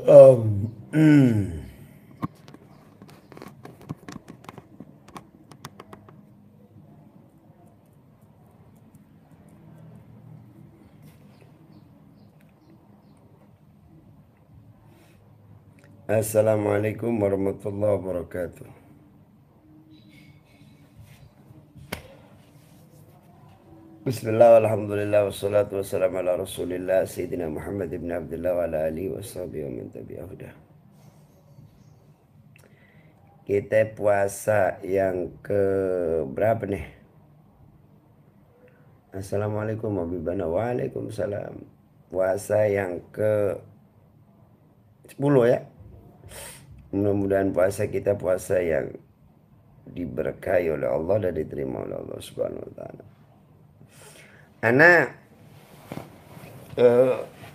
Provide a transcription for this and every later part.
Um, mm. Assalamualaikum warahmatullahi wabarakatuh. Bismillah, alhamdulillah, wassalatu wassalamu ala rasulillah Sayyidina Muhammad ibn Abdullah wa ala alihi wa sahbihi wa man tabi'ahudah. Kita puasa yang ke berapa nih? Assalamualaikum warahmatullahi wabarakatuh. Waalaikumsalam. Puasa yang ke 10 ya. Mudah-mudahan puasa kita puasa yang diberkahi oleh Allah dan diterima oleh Allah Subhanahu wa taala. Ana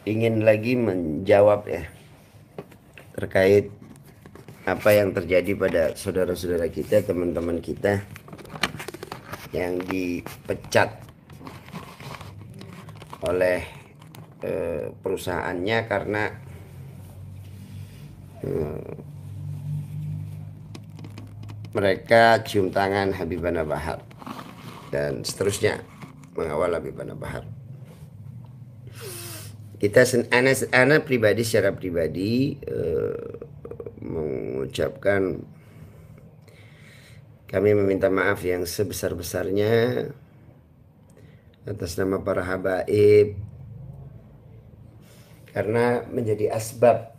ingin lagi menjawab ya terkait apa yang terjadi pada saudara-saudara kita, teman-teman kita yang dipecat oleh perusahaannya karena mereka cium tangan Habibana Bahar dan seterusnya mengawal Habibana Bahar. Ana pribadi secara pribadi mengucapkan kami meminta maaf yang sebesar-besarnya atas nama para habaib karena menjadi asbab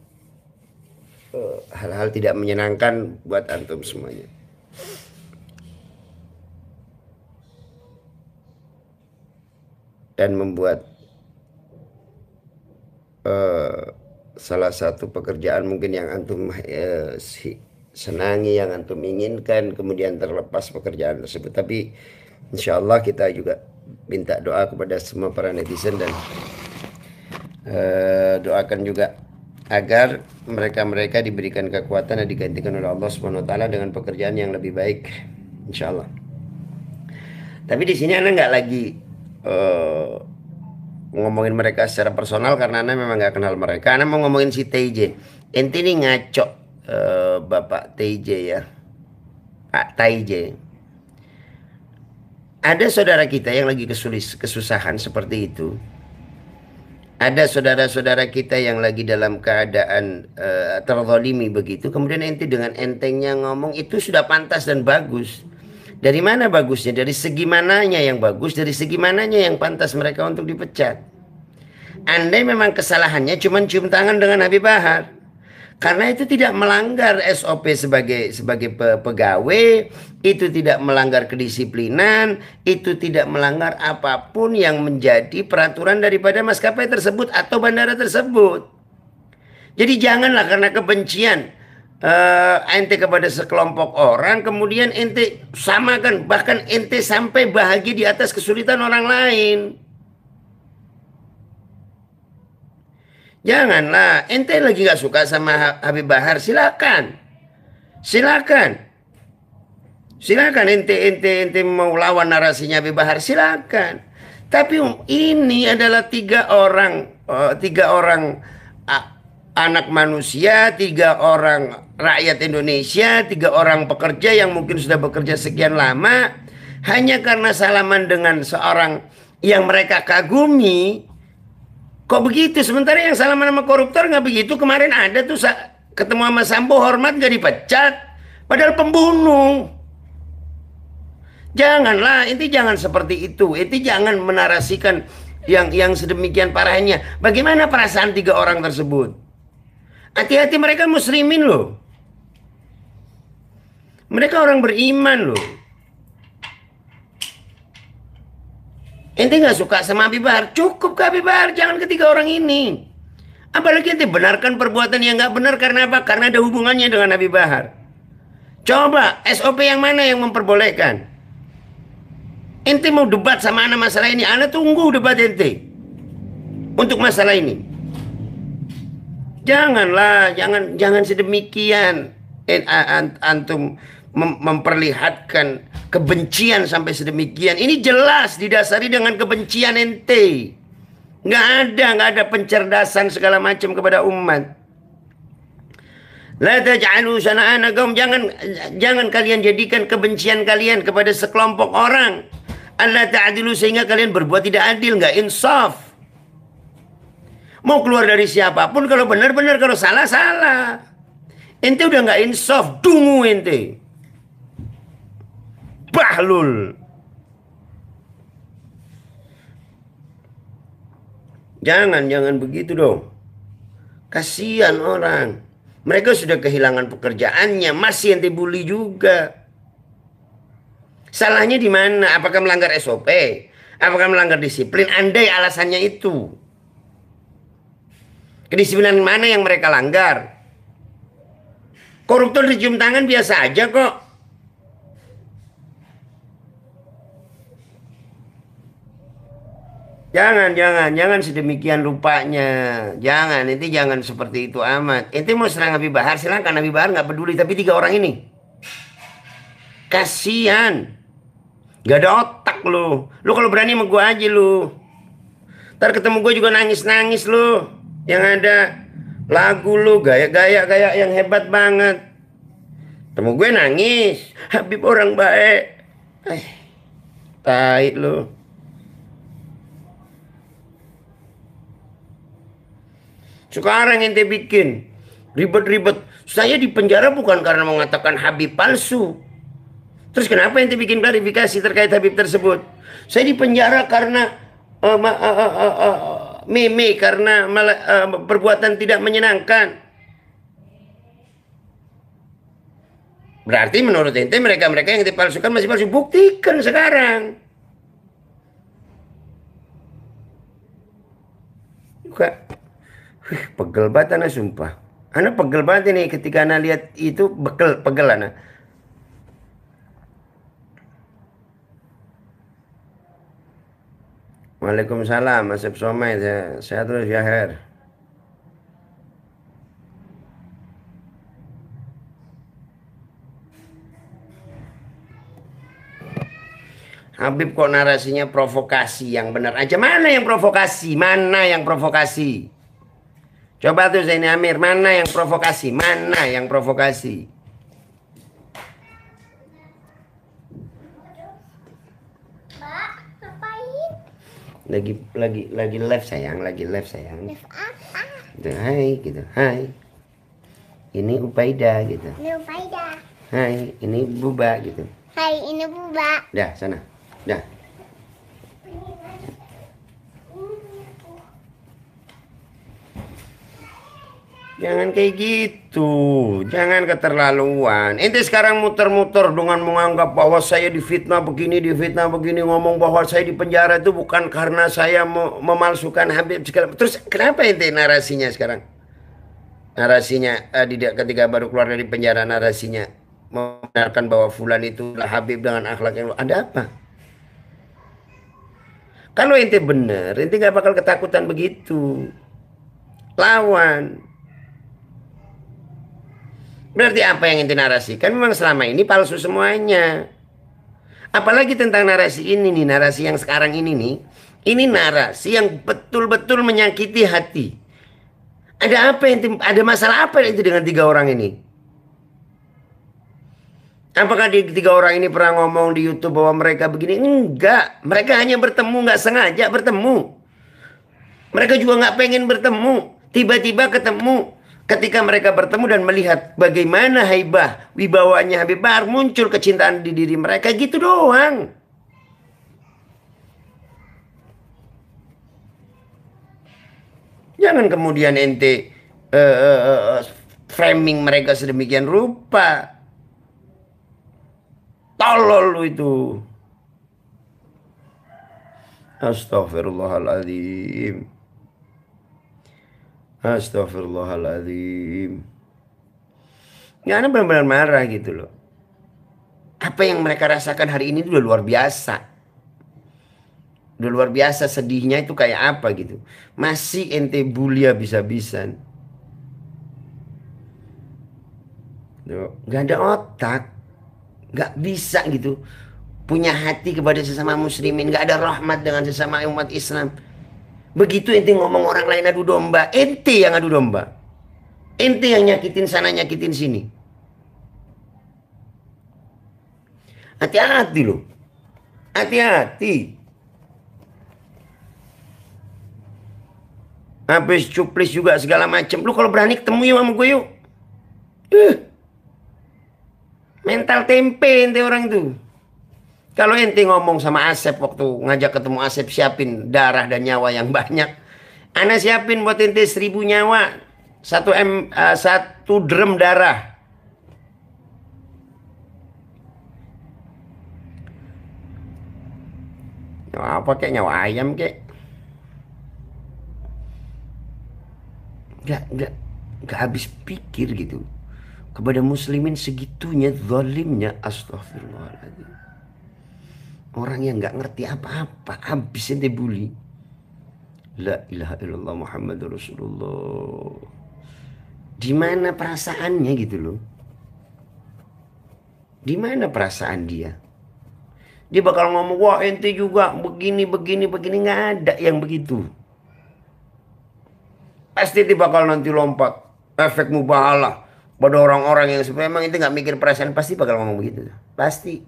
hal-hal tidak menyenangkan buat antum semuanya. Dan membuat salah satu pekerjaan mungkin yang antum senangi, yang antum inginkan, kemudian terlepas pekerjaan tersebut. Tapi insya Allah kita juga minta doa kepada semua para netizen dan doakan juga agar mereka diberikan kekuatan dan digantikan oleh Allah Subhanahu wa taala dengan pekerjaan yang lebih baik, insya Allah. Tapi di sini Anda nggak lagi ngomongin mereka secara personal karena Anda memang nggak kenal mereka. Anda mau ngomongin si TJ. Ente ini ngaco, Bapak TJ ya, Pak TJ. Ada saudara kita yang lagi kesusahan seperti itu. Ada saudara-saudara kita yang lagi dalam keadaan terzalimi begitu. Kemudian ente dengan entengnya ngomong itu sudah pantas dan bagus. Dari mana bagusnya? Dari segi mananya yang bagus? Dari segi mananya yang pantas mereka untuk dipecat? Andai memang kesalahannya cuma cium tangan dengan Habib Bahar, karena itu tidak melanggar SOP sebagai pegawai, itu tidak melanggar kedisiplinan, itu tidak melanggar apapun yang menjadi peraturan daripada maskapai tersebut atau bandara tersebut. Jadi janganlah karena kebencian ente kepada sekelompok orang kemudian ente samakan, bahkan ente sampai bahagia di atas kesulitan orang lain. Janganlah, ente lagi gak suka sama Habib Bahar, silakan ente mau lawan narasinya Habib Bahar, silakan. Tapi ini adalah tiga orang anak manusia, 3 orang rakyat Indonesia, 3 orang pekerja yang mungkin sudah bekerja sekian lama, hanya karena salaman dengan seorang yang mereka kagumi. Kok begitu? Sementara yang salaman sama koruptor nggak begitu. Kemarin ada tuh ketemu sama Sambo, hormat nggak dipecat, padahal pembunuh. Janganlah, inti jangan seperti itu. Inti jangan menarasikan yang sedemikian parahnya. Bagaimana perasaan 3 orang tersebut? Hati-hati, mereka muslimin loh. Mereka orang beriman loh. Ente nggak suka sama Habib Bahar, cukup ke Habib Bahar, jangan ketiga orang ini. Apalagi ente benarkan perbuatan yang nggak benar karena apa? Karena ada hubungannya dengan Habib Bahar. Coba SOP yang mana yang memperbolehkan? Ente mau debat sama anak masalah ini, anak tunggu debat ente untuk masalah ini. Janganlah, jangan sedemikian antum memperlihatkan kebencian sampai sedemikian. Ini jelas didasari dengan kebencian ente. Nggak ada pencerdasan segala macam kepada umat. La taj'alu syana'ana qaum, jangan kalian jadikan kebencian kalian kepada sekelompok orang. Allah ta'adilu, sehingga kalian berbuat tidak adil, nggak insaf. Mau keluar dari siapapun, kalau benar-benar, kalau salah, salah. Ente udah nggak insaf, dungu ente. Bahlul. Jangan begitu dong. Kasihan orang. Mereka sudah kehilangan pekerjaannya, masih ente bully juga. Salahnya di mana? Apakah melanggar SOP? Apakah melanggar disiplin? Andai alasannya itu. Kedisiplinan mana yang mereka langgar? Koruptor dicium tangan biasa aja kok. Jangan sedemikian rupanya. Jangan seperti itu amat. Ente mau serang Habib Bahar, silakan. Habib Bahar nggak peduli, tapi 3 orang ini. Kasihan. Gak ada otak lu. Lu kalau berani sama gua aja lu. Ntar ketemu gua juga nangis-nangis lu. Yang ada lagu lu, gaya yang hebat banget. Temu gue nangis. Habib orang baik. Tai lu. Sekarang ente bikin ribet-ribet. Saya di penjara bukan karena mengatakan Habib palsu. Terus kenapa ente bikin klarifikasi terkait Habib tersebut? Saya di penjara karena meme, karena perbuatan tidak menyenangkan. Berarti menurut ente mereka yang dipalsukan masih palsu. Buktikan sekarang. Juga. Pegel banget anak, sumpah. Anak pegel banget ini ketika anak lihat itu, pegel anak. Waalaikumsalam, Asep Somai, sehat terus ya Her. Habib kok narasinya provokasi, yang benar aja. Mana yang provokasi? Mana yang provokasi? Coba tuh Zaini Amir, mana yang provokasi? Mana yang provokasi? Pak, ngapain? Lagi live sayang, lagi live sayang. Live apa? Gitu, hai gitu, hai. Ini Upaida gitu. Ini Upaida. Hai, ini Buba gitu. Hai, ini Buba. Dah, sana. Dah. Jangan kayak gitu. Jangan keterlaluan. Ente sekarang muter-muter dengan menganggap bahwa saya difitnah begini, ngomong bahwa saya di penjara itu bukan karena saya memalsukan Habib segala. Terus kenapa ente narasinya sekarang? Narasinya ketika baru keluar dari penjara, narasinya membenarkan bahwa fulan itu Habib dengan akhlak yang ada apa? Kalau ente bener, ente gak bakal ketakutan begitu. Lawan. Berarti apa yang ente narasikan memang selama ini palsu semuanya. Apalagi tentang narasi ini nih, narasi yang sekarang ini nih. Ini narasi yang betul-betul menyakiti hati. Ada apa ada masalah apa itu dengan 3 orang ini? Apakah 3 orang ini pernah ngomong di YouTube bahwa mereka begini? Enggak. Mereka hanya bertemu, nggak sengaja bertemu. Mereka juga nggak pengen bertemu. Tiba-tiba ketemu. Ketika mereka bertemu dan melihat bagaimana haibah wibawanya Habib Bahar, muncul kecintaan di diri mereka, gitu doang. Jangan kemudian ente framing mereka sedemikian rupa. Tolol lu itu. Astaghfirullahaladzim. Astaghfirullahaladzim. Ya, Ana benar-benar marah gitu loh. Apa yang mereka rasakan hari ini udah luar biasa. Udah luar biasa sedihnya itu kayak apa gitu. Masih ente bully habis-habisan. Gak ada otak. Gak bisa gitu. Punya hati kepada sesama muslimin. Gak ada rahmat dengan sesama umat Islam. Begitu ente ngomong orang lain adu domba, ente yang adu domba. Ente yang nyakitin sana, nyakitin sini. Hati-hati loh. Hati-hati. Habis cuplis juga segala macem. Lu kalau berani ketemu yuk sama gue yuk. Mental tempe ente orang tuh. Kalau ente ngomong sama Asep waktu ngajak ketemu Asep, siapin darah dan nyawa yang banyak. Ana siapin buat ente 1000 nyawa. Satu drum darah. Nyawa apa kek? Nyawa ayam kek? Gak habis pikir gitu. Kepada muslimin segitunya zalimnya, astagfirullahaladzim. Orang yang gak ngerti apa-apa habis ente bully. La ilaha illallah Muhammadur Rasulullah. Di mana perasaannya gitu loh? Di mana perasaan dia? Dia bakal ngomong, wah ente juga begini, begini, begini. Nggak ada yang begitu. Pasti dia bakal nanti lompat. Efek mubahalah. Pada orang-orang yang sebenarnya emang itu nggak mikir perasaan. Pasti bakal ngomong begitu. Pasti.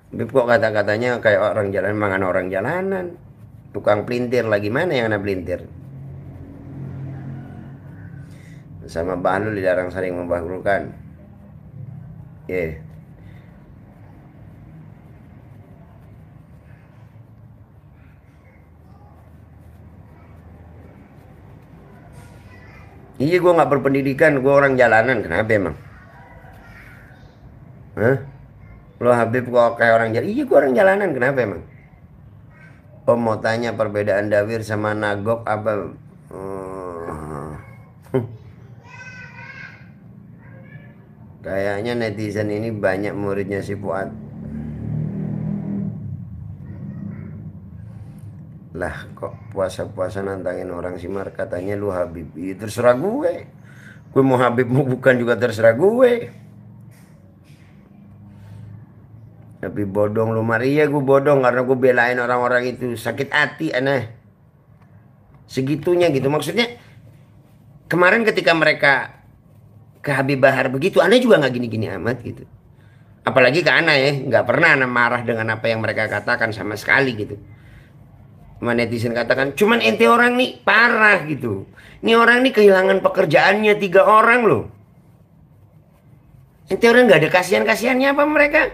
Beb kok kata-katanya kayak orang jalan, mangan orang jalanan. Tukang pelintir lagi, mana yang anak pelintir? Sama Bahlul dilarang saling membahagiakan. Yeah. Iya, gue nggak berpendidikan, gue orang jalanan. Kenapa emang? Hah? Lo Habib kok kayak orang jalanan? Iya, gue orang jalanan. Kenapa emang? Oh, mau tanya perbedaan Dawir sama Nagok apa? Hmm. Kayaknya netizen ini banyak muridnya si Fuad. Lah kok puasa-puasa nantangin orang Simar, katanya lu Habib. Ya, terserah gue. Gue mau Habib mau bukan juga terserah gue. Tapi bodong lu Maria, gue bodong karena gue belain orang-orang itu. Sakit hati aneh. Segitunya gitu. Maksudnya kemarin ketika mereka ke Habib Bahar begitu, aneh juga nggak gini-gini amat gitu. Apalagi ke Ana ya, nggak pernah Ana marah dengan apa yang mereka katakan sama sekali gitu. Sama netizen katakan, cuman ente orang nih parah gitu. Ini orang nih kehilangan pekerjaannya 3 orang loh. Ente orang nggak ada kasihan-kasihannya apa mereka?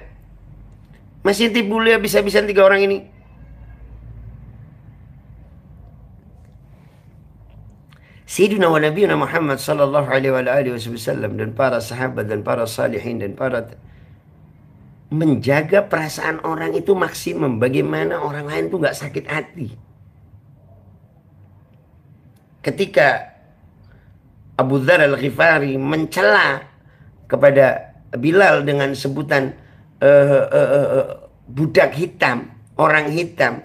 Masih ente bully habis-habisan 3 orang ini. Sayyidina wa Nabiyuna Muhammad sallallahu alaihi wasallam dan para sahabat dan para salihin dan para menjaga perasaan orang itu maksimum. Bagaimana orang lain tuh nggak sakit hati. Ketika Abu Dzar Al-Ghifari mencela kepada Bilal dengan sebutan budak hitam, orang hitam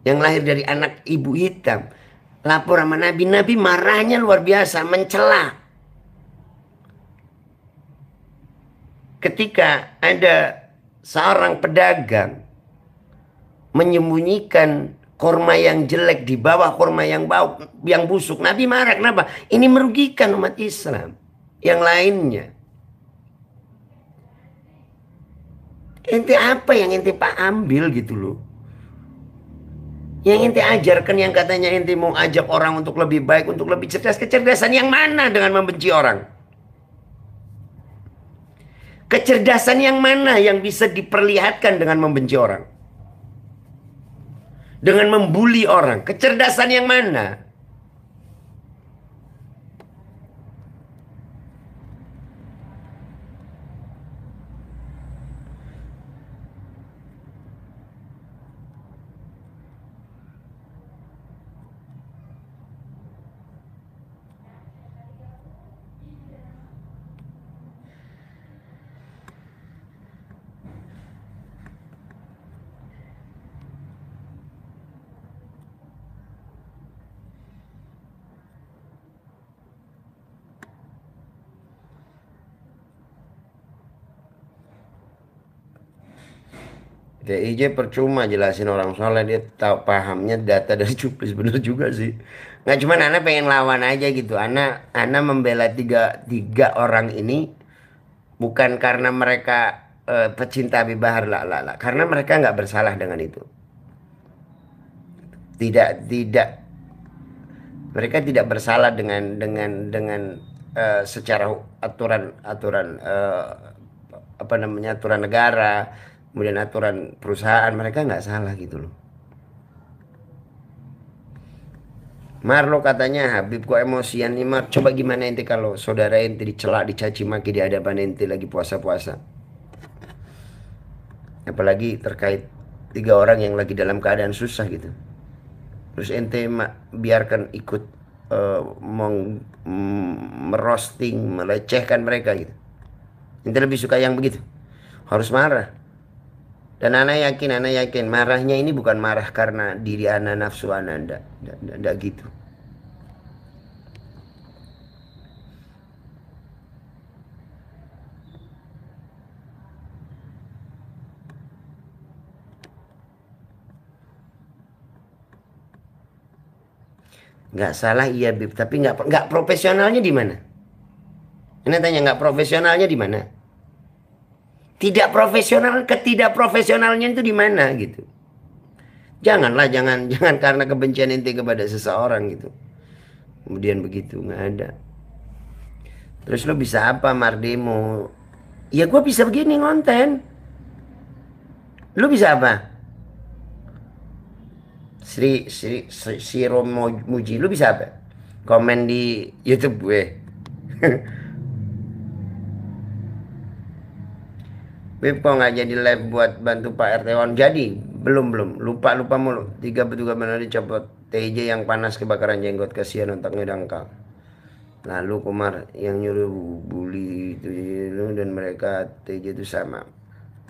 yang lahir dari anak ibu hitam, lapor sama Nabi, Nabi marahnya luar biasa, mencela. Ketika ada seorang pedagang menyembunyikan korma yang jelek di bawah korma yang busuk, Nabi marah. Kenapa? Ini merugikan umat Islam yang lainnya. Ente apa yang ente pak ambil gitu loh? Yang ente ajarkan, yang katanya ente mau ajak orang untuk lebih baik, untuk lebih cerdas. Kecerdasan yang mana dengan membenci orang? Kecerdasan yang mana yang bisa diperlihatkan dengan membenci orang? Dengan membuli orang. Kecerdasan yang mana? TIJ percuma jelasin orang soleh, dia tahu pahamnya data dari cuplis, bener juga sih. Nggak, cuman Ana pengen lawan aja gitu. Ana membela tiga orang ini bukan karena mereka pecinta Habib Bahar, lah, karena mereka nggak bersalah dengan itu. Tidak, mereka tidak bersalah dengan secara aturan apa namanya, aturan negara, kemudian aturan perusahaan, mereka nggak salah gitu loh. Marlo katanya, Habib kok emosian nih Mar. Coba gimana ente kalau saudara ente dicela, dicaci maki di hadapan ente lagi puasa-puasa. Apalagi terkait tiga orang yang lagi dalam keadaan susah gitu. Terus ente biarkan ikut merosting, melecehkan mereka gitu. Ente lebih suka yang begitu. Harus marah. Dan ana yakin marahnya ini bukan marah karena diri ana, nafsu ana, ndak gitu. Nggak salah iya Bib, tapi nggak profesionalnya di mana? Ini tanya, nggak profesionalnya di mana? Tidak profesional, ketidakprofesionalnya itu di mana gitu. Janganlah, jangan karena kebencian ente kepada seseorang gitu. Kemudian begitu, nggak ada. Terus lo bisa apa Mardemo? Ya gue bisa begini ngonten. Lo bisa apa? Si Romo Muji, lu bisa apa? Komen di YouTube gue. Beb kok nggak jadi live buat bantu Pak RT Wan? Jadi belum lupa mulu. 3 petugas benar dicopot. TJ yang panas kebakaran jenggot, kasihan otaknya dangkal. Lalu Kumar yang nyuruh bully itu dan mereka TJ itu sama.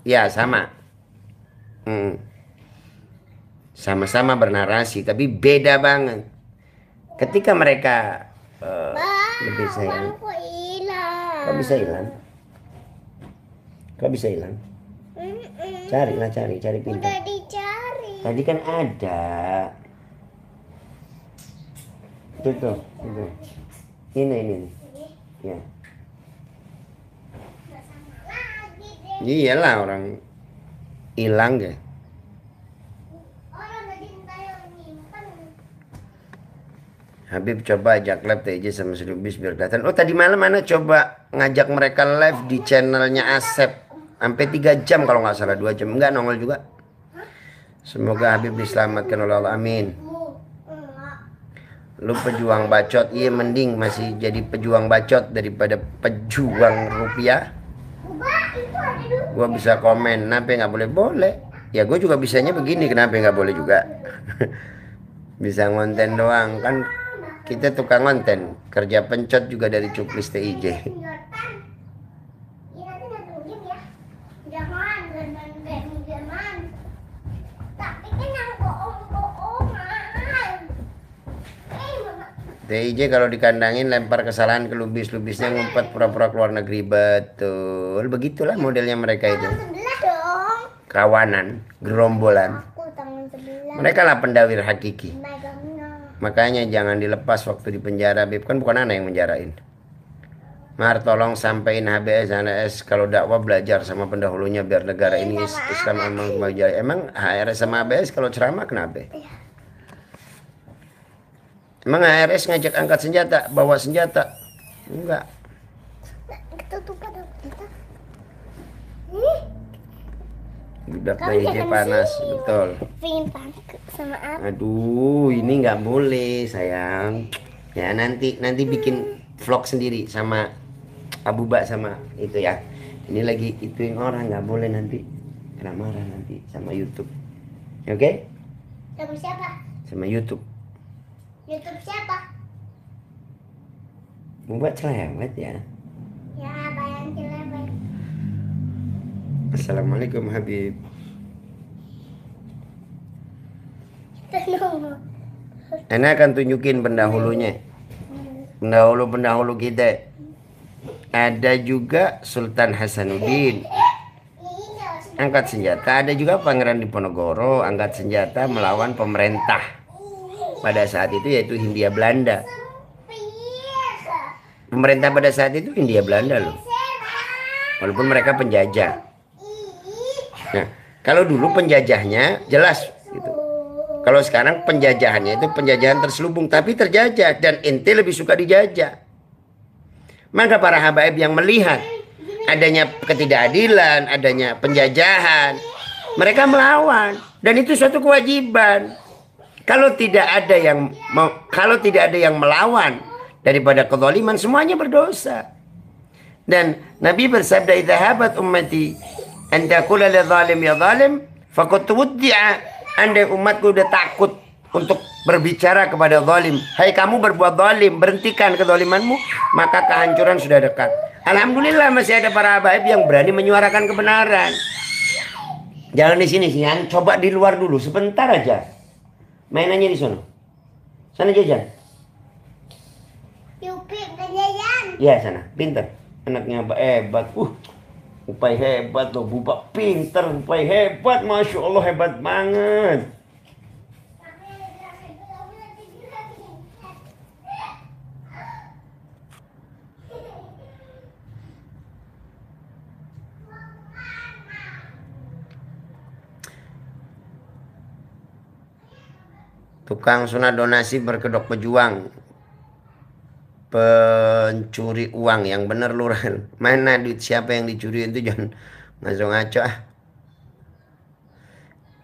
Ya sama. Sama-sama bernarasi tapi beda banget. Ketika mereka lebih sayang. Kok hilang? Kok bisa hilang? Kok bisa hilang? Carilah, cari pintar. Udah dicari. Tadi kan ada. Tuh. Ini. Ya. Nggak sama lagi deh. Iyalah, orang hilang ya. Orang tadi entah yang nyimpen. Habib coba ajak live TJ sama Silubis biar kelihatan. Oh tadi malam mana coba ngajak mereka live di channelnya Asep. Sampai 3 jam kalau nggak salah, 2 jam. Enggak nongol juga. Semoga Habib diselamatkan oleh Allah. Amin. Lu pejuang bacot. Iya mending masih jadi pejuang bacot daripada pejuang rupiah. Itu ada dulu. Gua bisa komen. Kenapa nggak boleh? Boleh. Ya gue juga bisanya begini. Kenapa nggak boleh juga? Bisa ngonten doang. Kan kita tukang ngonten. Kerja pencet juga dari cuplis TIJ. Iya nanti nungguin ya. Jangan. Tapi kan yang bohong-bohongan. Mama. TIJ kalau dikandangin lempar kesalahan ke lubis-lubisnya, ngumpet pura-pura keluar negeri. Betul. Begitulah modelnya mereka itu. Tangan sebelah dong. Kawanan, gerombolan. Aku tangan sebelah. Mereka lah pendawir hakiki. Megangnya. Makanya jangan dilepas waktu di penjara, Bib. Kan bukan anak yang menjarain. Mar, tolong sampein HBS, HNS kalau dakwah belajar sama pendahulunya biar negara ini Islam emang kembali. Emang HRS sama HBS kalau ceramah kenapa? Emang HRS ngajak angkat senjata, bawa senjata? Enggak. Ketutupan kita. Budak TIJ panas, betul. Pengen pakai sama apa? Aduh, ini nggak boleh sayang. Ya nanti bikin vlog sendiri sama Abu Bak sama itu ya. Ini lagi ituin orang, nggak boleh nanti kena marah nanti sama YouTube. Oke? Sama siapa? Sama YouTube. YouTube siapa? Membuat cerewet ya. Ya, bayang cilebek. Assalamualaikum Habib. Enak akan tunjukin pendahulunya. Pendahulu kita. Ada juga Sultan Hasanuddin. Ini angkat senjata. Ada juga Pangeran Diponegoro angkat senjata melawan pemerintah pada saat itu, yaitu Hindia Belanda. Pemerintah pada saat itu Hindia Belanda loh, walaupun mereka penjajah. Nah, kalau dulu penjajahnya jelas gitu. Kalau sekarang penjajahannya itu penjajahan terselubung, tapi terjajah, dan ente lebih suka dijajah. Maka para habaib yang melihat adanya ketidakadilan, adanya penjajahan, mereka melawan, dan itu suatu kewajiban. Kalau tidak ada yang melawan daripada kezaliman, semuanya berdosa. Dan Nabi bersabda, "Idza habat ummati an taqula li zalim ya zalim, faqad wuddi'a." Andai umatku udah takut untuk berbicara kepada zalim, hai kamu berbuat zalim, berhentikan kezalimanmu, maka kehancuran sudah dekat. Alhamdulillah masih ada para habaib yang berani menyuarakan kebenaran. Jangan di sini sih, coba di luar dulu sebentar aja. Mainannya di sana. Sana jajan. Yupi jajan. Ya sana, pintar. Anaknya hebat. Upai hebat loh, Bubak pintar, upai hebat, Masya Allah, hebat banget. Tukang sunat donasi berkedok pejuang, pencuri uang, yang bener lurah. Mana duit siapa yang dicuri itu, jangan ngaco-ngaco ah.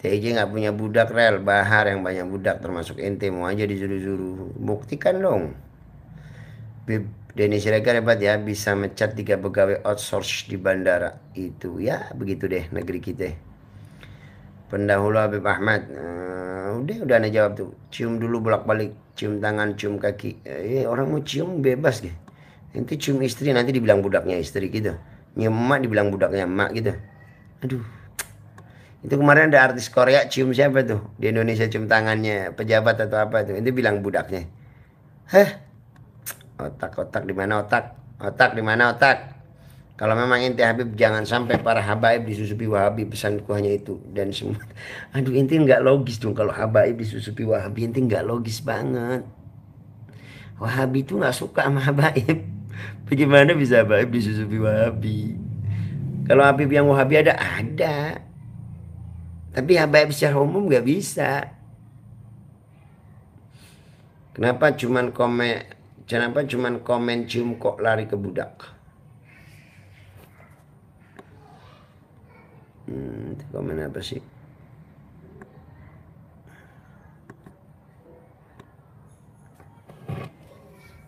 TJ nggak punya budak rel, Bahar yang banyak budak termasuk ente, mau aja disuruh-suruh. Buktikan dong. Bib Denny Siregar hebat ya, bisa mecat 3 pegawai outsource di bandara itu. Ya begitu deh negeri kita. Pendahulu Habib Ahmad, udah aneh jawab tuh. Cium dulu bolak-balik, cium tangan, cium kaki. Orang mau cium bebas deh. Nanti cium istri, nanti dibilang budaknya istri gitu. Nyium emak dibilang budaknya emak gitu. Aduh. Itu kemarin ada artis Korea cium siapa tuh? Di Indonesia cium tangannya pejabat atau apa tuh. Itu bilang budaknya. Hah? Otak di mana otak? Otak di mana otak? Kalau memang ente Habib, jangan sampai para habaib disusupi Wahabi, pesanku hanya itu. Dan semua, aduh ente nggak logis dong kalau habaib disusupi Wahabi, ente nggak logis banget. Wahabi itu nggak suka sama habaib. Bagaimana bisa habaib disusupi Wahabi? Kalau Habib yang Wahabi ada. Tapi habaib secara umum nggak bisa. Kenapa cuman komen cium kok lari ke budak? Komen apa sih?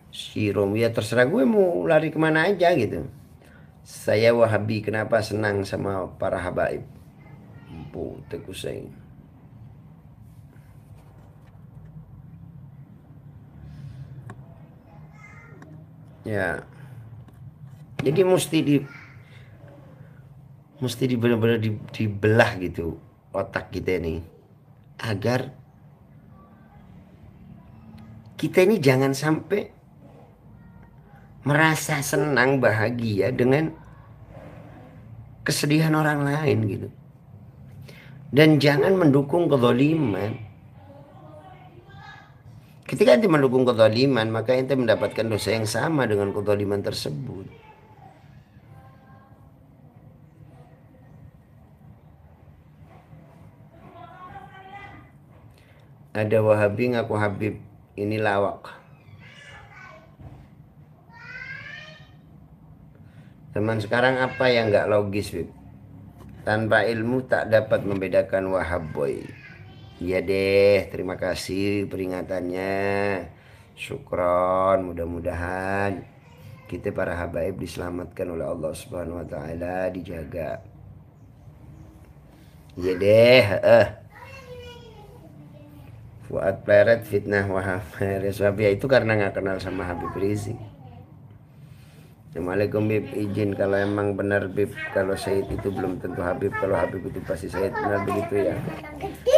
Si Rom, ya terserah gue mau lari kemana aja gitu. Saya Wahabi, kenapa senang sama para habaib? Teguh saya. Ya. Jadi mesti benar-benar dibelah gitu otak kita ini, agar kita ini jangan sampai merasa senang bahagia dengan kesedihan orang lain gitu, dan jangan mendukung kezaliman. Ketika ente mendukung kezaliman, maka ente mendapatkan dosa yang sama dengan kezaliman tersebut. Ada Wahabi ngaku Habib, ini lawak. Teman sekarang apa yang nggak logis, Bib? Tanpa ilmu tak dapat membedakan Wahab boy. Iya deh, terima kasih peringatannya. Syukron, mudah-mudahan kita para habaib diselamatkan oleh Allah Subhanahu wa taala, dijaga. Iya deh, Fuad Pleret fitnah Wahab Reswabia itu karena nggak kenal sama Habib Rizik. Assalamualaikum Bib, izin kalau emang benar Bib, kalau Sayyid itu belum tentu Habib, kalau Habib itu pasti Sayyid, benar begitu ya?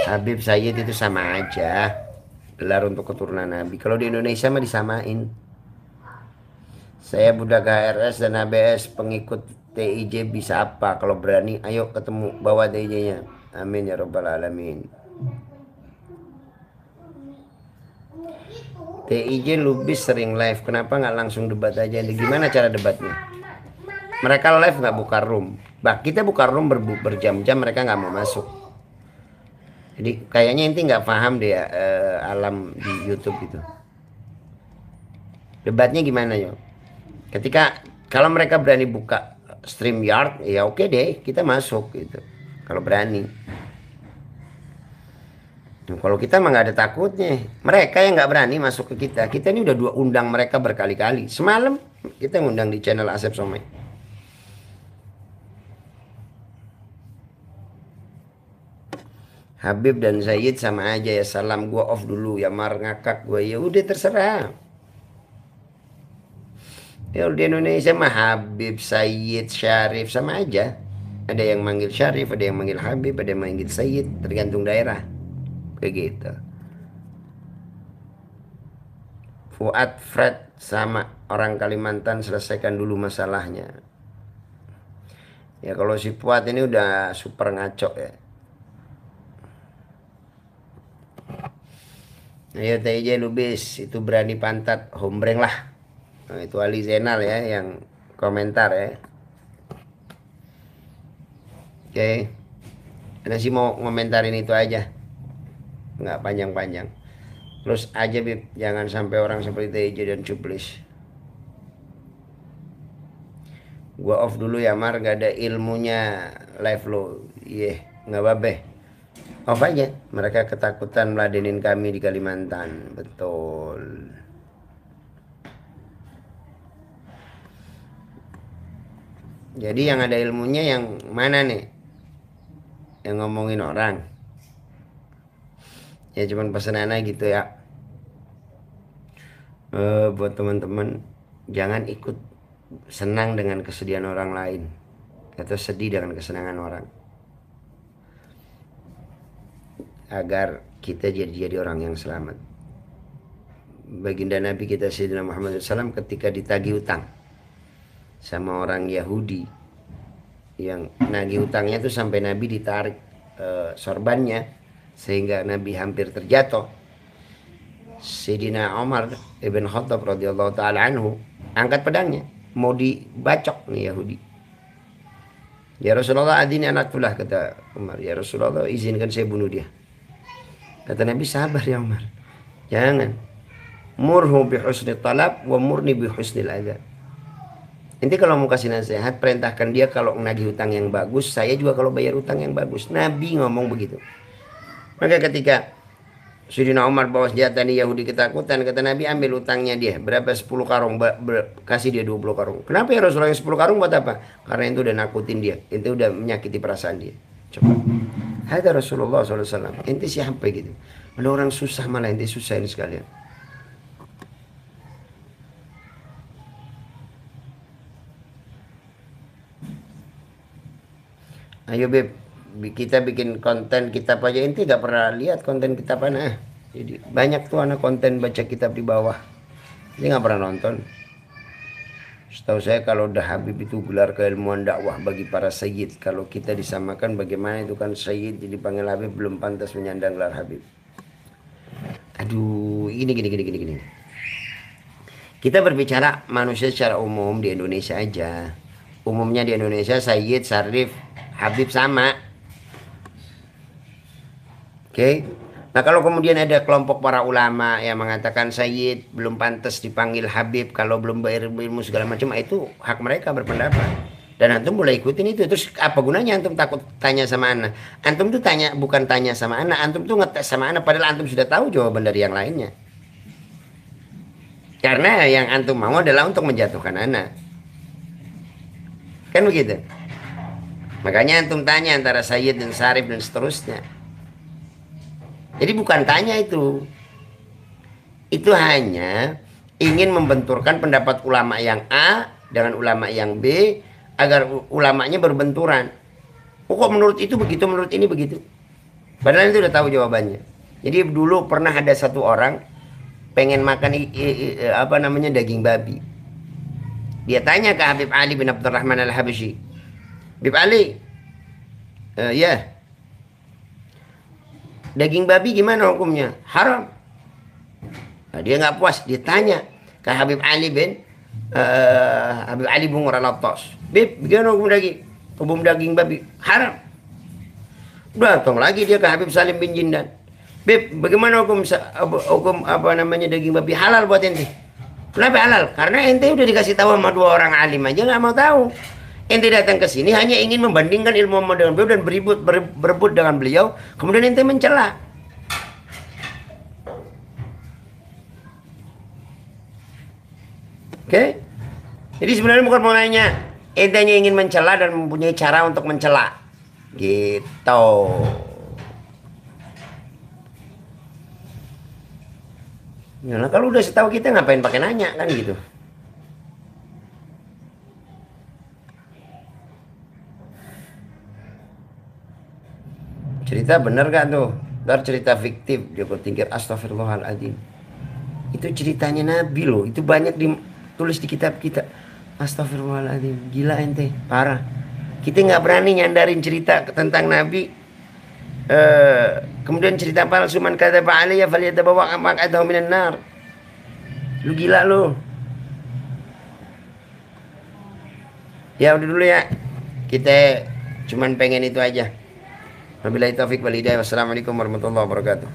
Habib Sayyid itu sama aja, gelar untuk keturunan Nabi. Kalau di Indonesia mah disamain. Saya budak HRS dan ABS, pengikut TIJ bisa apa? Kalau berani, ayo ketemu, bawa TIJ-nya. Amin ya Rabbal Alamin. TIJ Lubis sering live, kenapa nggak langsung debat aja? Gimana cara debatnya? Mereka live nggak buka room. Kita buka room berjam-jam, mereka nggak mau masuk. Jadi kayaknya inti nggak paham deh alam di YouTube itu. Debatnya gimana yo? Kalau mereka berani buka StreamYard, ya oke deh, kita masuk gitu. Kalau berani. Nah, kalau kita mah nggak ada takutnya. Mereka yang nggak berani masuk ke kita. Kita ini udah undang mereka berkali-kali. Semalam kita ngundang di channel Asep Somai. Habib dan Sayyid sama aja ya, salam, gua off dulu ya, Mar ngakak gua, ya udah terserah. Ya di Indonesia mah Habib, Sayyid, Syarif sama aja. Ada yang manggil Syarif, ada yang manggil Habib, ada yang manggil Sayyid, tergantung daerah. Kayak gitu. Fuad, Fred sama orang Kalimantan, selesaikan dulu masalahnya. Ya kalau si Fuad ini udah super ngaco ya. Ayo TJ Lubis, itu berani pantat, hombreng lah. Nah, itu Ali Zainal ya yang komentar ya. Oke. Ada sih mau ngomentarin itu aja. Nggak panjang-panjang. Terus aja Bib, jangan sampai orang seperti TJ dan Cuplis. Gua off dulu ya Mar, gak ada ilmunya live lo. Iya, nggak babeh. Off aja, mereka ketakutan meladenin kami di Kalimantan. Betul. Jadi yang ada ilmunya yang mana nih? Yang ngomongin orang. Ya cuman pesan aja gitu ya. Buat teman-teman, jangan ikut senang dengan kesedihan orang lain. Atau sedih dengan kesenangan orang. Agar kita jadi orang yang selamat. Baginda Nabi kita Sayyidina Muhammad SAW ketika ditagih utang sama orang Yahudi, yang nagih utangnya itu sampai Nabi ditarik sorbannya sehingga Nabi hampir terjatuh. Sayyidina Umar ibn Khattab radhiyallahu taala anhu angkat pedangnya mau dibacok nih Yahudi. Ya Rasulullah, adini anaktulah, kata Umar. Ya Rasulullah, izinkan saya bunuh dia. Kata Nabi, sabar ya Umar, jangan. Murhu bi husnil talab wa murni bi husnil adab. Nanti kalau mau kasih nasihat, perintahkan dia kalau nagih utang yang bagus, saya juga kalau bayar utang yang bagus. Nabi ngomong begitu. Maka ketika Sayyidina Umar bawa senjata nih Yahudi ketakutan, kata Nabi, ambil utangnya dia. Berapa? 10 karung. Kasih dia 20 karung. Kenapa ya Rasulullah, yang 10 karung buat apa? Karena itu udah nakutin dia. Itu udah menyakiti perasaan dia. Coba. Ada Rasulullah SAW. Ente siapa gitu? Ada orang susah malah ente susahin sekalian. Ayo Beb, kita bikin konten kitab aja. Ente gak pernah lihat konten kitab anak. Jadi banyak tuh anak konten baca kitab di bawah. Dia gak pernah nonton. Setahu saya kalau udah Habib itu gelar keilmuan dakwah bagi para sayyid. Kalau kita disamakan bagaimana itu kan sayyid jadi panggil Habib, belum pantas menyandang gelar Habib. Aduh, gini. Kita berbicara manusia secara umum di Indonesia aja. Umumnya di Indonesia sayyid, syarif, Habib sama. Oke. Nah kalau kemudian ada kelompok para ulama yang mengatakan Sayyid belum pantas dipanggil Habib kalau belum bayar ilmu segala macam, itu hak mereka berpendapat. Dan antum boleh ikutin itu. Terus apa gunanya antum takut tanya sama ana? Antum tuh tanya, bukan tanya sama ana, antum tuh ngetes sama ana padahal antum sudah tahu jawaban dari yang lainnya. Karena yang antum mau adalah untuk menjatuhkan ana. Kan begitu. Makanya antum tanya antara Sayyid dan Syarif dan seterusnya. Jadi bukan tanya itu. Itu hanya ingin membenturkan pendapat ulama yang A dengan ulama yang B agar ulamanya berbenturan. Oh, kok menurut itu begitu, menurut ini begitu. Padahal itu udah tahu jawabannya. Jadi dulu pernah ada satu orang pengen makan daging babi. Dia tanya ke Habib Ali bin Abdurrahman Al-Habsyi. Habib Ali, ya, daging babi gimana hukumnya? Haram. Nah, dia nggak puas, dia tanya ke Habib Ali bin Habib Ali bin Al-Attas. Bib, bagaimana hukum daging babi? Haram. Datang lagi dia ke Habib Salim bin Jindan. Bib, bagaimana hukum apa namanya daging babi? Halal buat ente. Kenapa halal? Karena ente udah dikasih tahu sama 2 orang alim aja nggak mau tahu. Ente datang ke sini hanya ingin membandingkan ilmu Muhammad dengan beliau dan berebut dengan beliau, kemudian ente mencela. Oke? Jadi sebenarnya bukan mau nanya, ente hanya ingin mencela dan mempunyai cara untuk mencela. Gitu. Ya, nah, kalau udah setahu kita ngapain pakai nanya kan gitu. Cerita bener gak tuh? Ntar cerita fiktif. Dia bertingkir astagfirullahaladzim. Itu ceritanya Nabi loh. Itu banyak ditulis di kitab kita. Astagfirullahaladzim. Gila ente. Parah. Kita nggak berani nyandarin cerita tentang Nabi. Kemudian cerita palsu, man kadzaba alayya falyatabawa maq'adahu minan nar. Lu gila lu. Ya udah dulu ya. Kita cuman pengen itu aja. Wabillahi taufiq wal hidayah. Wassalamualaikum warahmatullahi wabarakatuh.